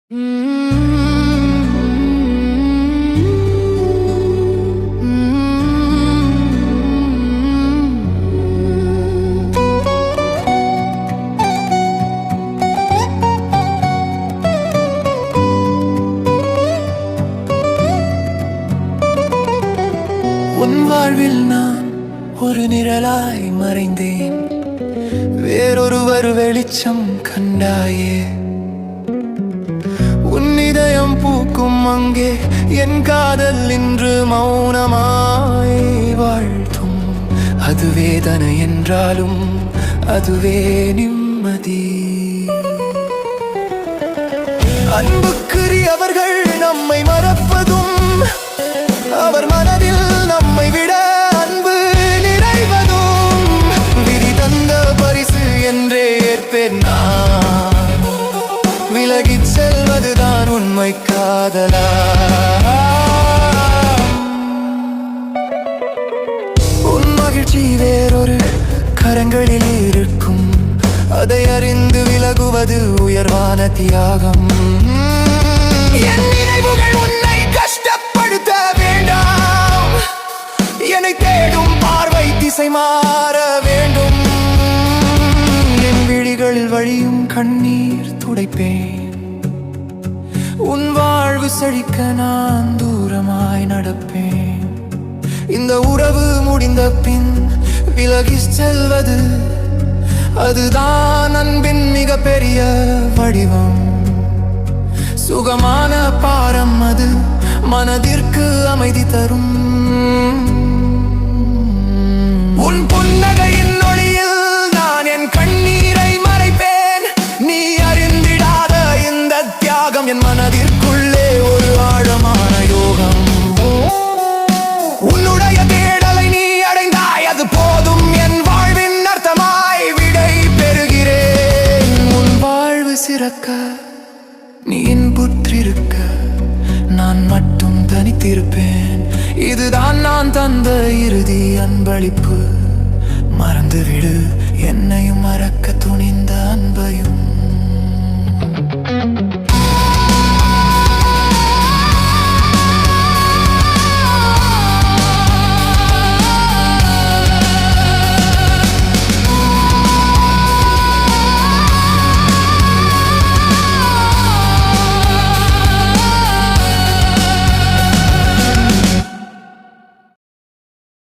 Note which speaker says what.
Speaker 1: உன் வாழ்வில் நான் ஒரு நிழலாய் மறைந்தேன், வேறொருவர் வெளிச்சம் கண்டாயே. உன் இதயம் பூக்கும் அங்கே என் காதல் இன்று மௌனமாய் வாழ்த்தும். அது வேதனை என்றாலும் அதுவே நிம்மதி. அன்புக்குரியவர்கள் நம்மை மறப்பதும், அவர் மனதில் நம்மை விட அன்பு நிறைவதும் விதி தந்த பரிசு என்றே ஏற்பேன் நான். விலகிச் செல்வதுதான் உண்மை காதலா? உன் மகிழ்ச்சி வேறொரு கரங்களில் இருக்கும், அதை அறிந்து விலகுவது உயர்வான தியாகம். என் நினைவுகள் உன்னை கஷ்டப்படுத்த வேண்டாம், என்னை தேடும் பார்வை திசை மாற வேண்டும். என் விழிகளில் வழியும் கண்ணீர் துடைப்பேன், உன் வாழ்வு செழிக்க நான் தூரமாய் நடப்பேன். இந்த உறவு முடிந்த பின் விலகி செல்வது, அதுதான் அன்பின் மிக பெரிய வடிவம். சுகமான பாரம் அது, மனதிற்கு அமைதி தரும். உன் புன்னகையின் ஒளியில் நான் என் கண்ணீரை மறைப்பேன். நீ அறிந்திடாத இந்த தியாகம் என் மனதிற்குள்ளே ஒரு ஆழமான யோகம். உன்னுடைய தேடலை நீ அடைந்தாய், அது போதும் என் வாழ்வின் அர்த்தமாய் விடை பெறுகிறேன். உன் வாழ்வு சிறக்க நீ இன்புற்றிருக்க, நான் மட்டும் தனித்திருப்பேன். இதுதான் நான் தந்த இறுதி அன்பளிப்பு, மறந்துவிடு